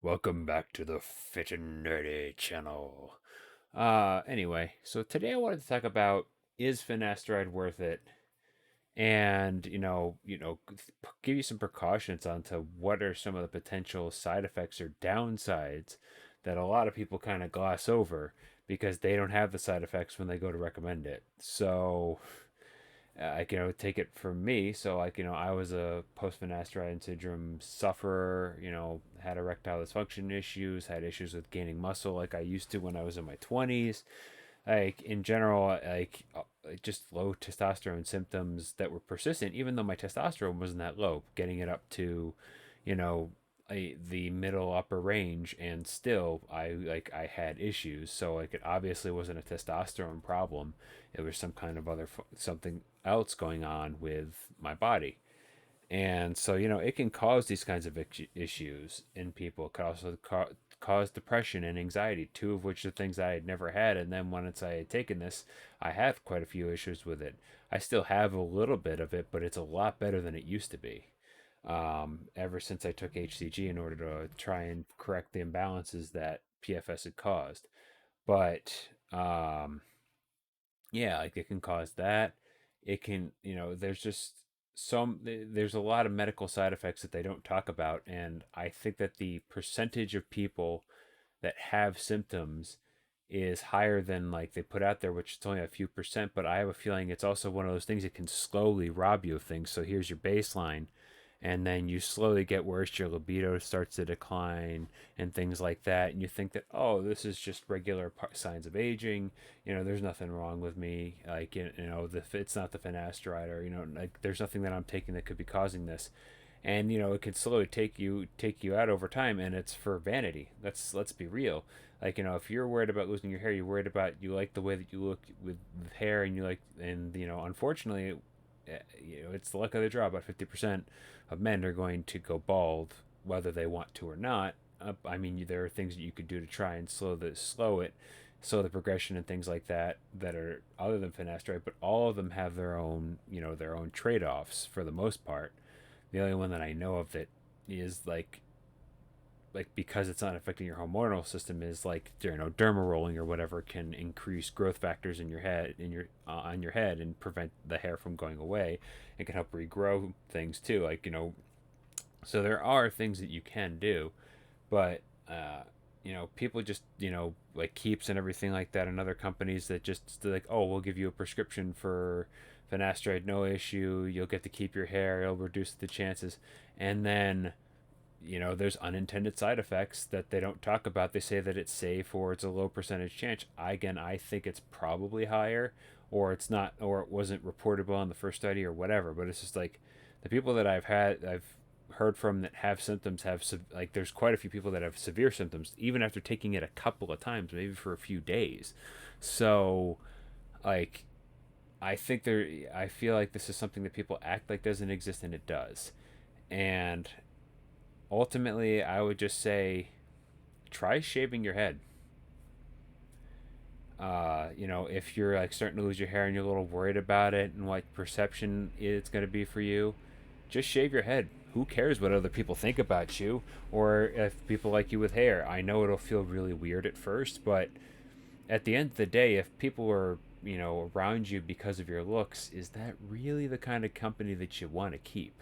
Welcome back to the Fit and Nerdy channel. Anyway, so today I wanted to talk about, is finasteride worth it? And give you some precautions onto what are some of the potential side effects or downsides that a lot of people kind of gloss over because they don't have the side effects when they go to recommend it. So take it from me. So I was a post-finasteride syndrome sufferer. Had erectile dysfunction issues, had issues with gaining muscle like I used to when I was in my 20s. Like in general, just low testosterone symptoms that were persistent, even though my testosterone wasn't that low, getting it up to, you know, the middle upper range, and still I had issues. So it obviously wasn't a testosterone problem. It was some kind of other something else going on with my body. And so, it can cause these kinds of issues in people. It could also cause depression and anxiety, two of which are things I had never had. And then once I had taken this, I have quite a few issues with it. I still have a little bit of it, but it's a lot better than it used to be. Ever since I took HCG in order to try and correct the imbalances that PFS had caused. But yeah, it can cause that. It can, there's just there's a lot of medical side effects that they don't talk about. And I think that the percentage of people that have symptoms is higher than like they put out there, which is only a few percent. But I have a feeling it's also one of those things that can slowly rob you of things. So here's your baseline, and then you slowly get worse, your libido starts to decline and things like that, and you think that, oh, this is just regular signs of aging, there's nothing wrong with me, like, it's not the finasteride, or like there's nothing that I'm taking that could be causing this. And it can slowly take you out over time, and it's for vanity. Let's be real. Like, if you're worried about losing your hair, you're worried about, you like the way that you look with hair, and you like, and unfortunately, it's the luck of the draw. About 50% of men are going to go bald, whether they want to or not. I mean, there are things that you could do to try and slow the progression and things like that that are other than finasteride. But all of them have their own trade offs for the most part. The only one that I know of that is like because it's not affecting your hormonal system is like derma rolling or whatever can increase growth factors in your head on your head and prevent the hair from going away. It can help regrow things too, so there are things that you can do. But people just like keeps and everything like that, and other companies that just like, oh, we'll give you a prescription for finasteride, no issue, you'll get to keep your hair, it'll reduce the chances. And then there's unintended side effects that they don't talk about. They say that it's safe or it's a low percentage chance. I think it's probably higher, or it's not, or it wasn't reportable on the first study or whatever. But it's just like the people that I've heard from that have symptoms like there's quite a few people that have severe symptoms even after taking it a couple of times, maybe for a few days. So like I feel like this is something that people act like doesn't exist, and it does. And ultimately, I would just say try shaving your head. If you're like starting to lose your hair and you're a little worried about it and what perception it's going to be for you, just shave your head. Who cares what other people think about you, or if people like you with hair? I know it'll feel really weird at first, but at the end of the day, if people are around you because of your looks, is that really the kind of company that you want to keep?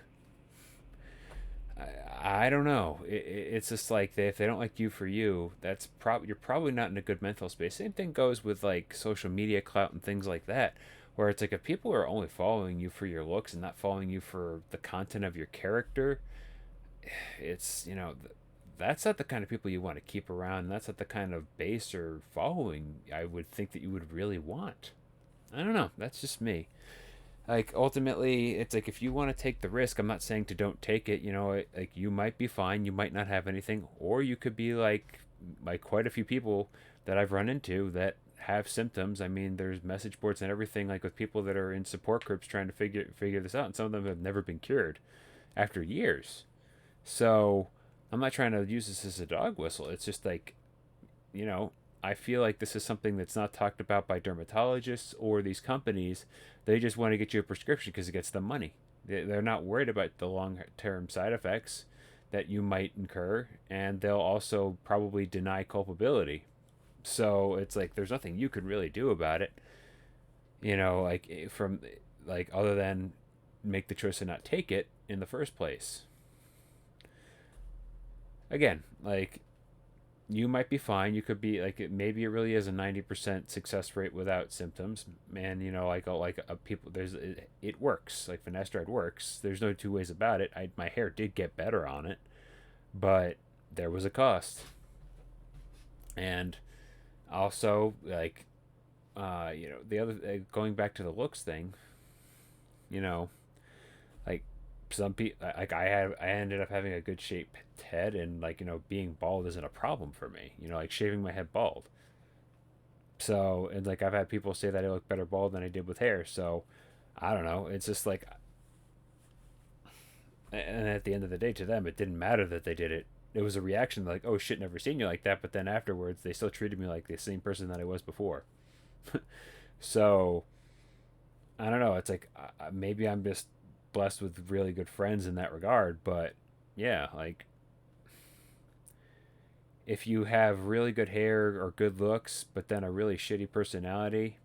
I don't know. It's just like if they don't like you for you, you're probably not in a good mental space. Same thing goes with like social media clout and things like that, where it's like if people are only following you for your looks and not following you for the content of your character, it's that's not the kind of people you want to keep around. And that's not the kind of base or following I would think that you would really want. I don't know. That's just me. Like ultimately, it's like if you want to take the risk, I'm not saying to don't take it. Like you might be fine, you might not have anything, or you could be like quite a few people that I've run into that have symptoms. I mean, there's message boards and everything, like with people that are in support groups trying to figure this out, and some of them have never been cured after years. So I'm not trying to use this as a dog whistle. It's just like, you know, I feel like this is something that's not talked about by dermatologists or these companies. They just want to get you a prescription because it gets them money. They're not worried about the long term side effects. that you might incur, and they'll also probably deny culpability. So it's like there's nothing you could really do about it, from like other than make the choice to not take it in the first place. Again, like you might be fine. You could be like maybe it really is a 90% success rate without symptoms, and people it works. Like finasteride works. There's no two ways about it. My hair did get better on it, but there was a cost, and also the other going back to the looks thing, you know like some people like I ended up having a good shaped head, and being bald isn't a problem for me, like shaving my head bald. So, and like I've had people say that I look better bald than I did with hair. So I don't know, it's just like, and at the end of the day, to them it didn't matter that they did it. It was a reaction like, oh shit, never seen you like that. But then afterwards they still treated me like the same person that I was before. So I don't know. It's like maybe I'm just blessed with really good friends in that regard. But yeah, like if you have really good hair or good looks, but then a really shitty personality,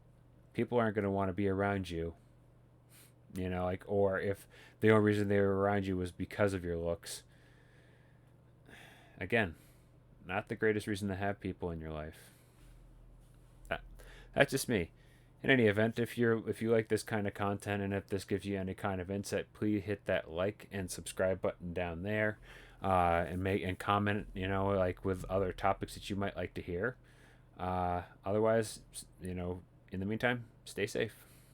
people aren't going to want to be around you. Or if the only reason they were around you was because of your looks, again, not the greatest reason to have people in your life. That, that's just me. In any event, if you like this kind of content and if this gives you any kind of insight, please hit that like and subscribe button down there, and comment. Like with other topics that you might like to hear. Otherwise, in the meantime, stay safe.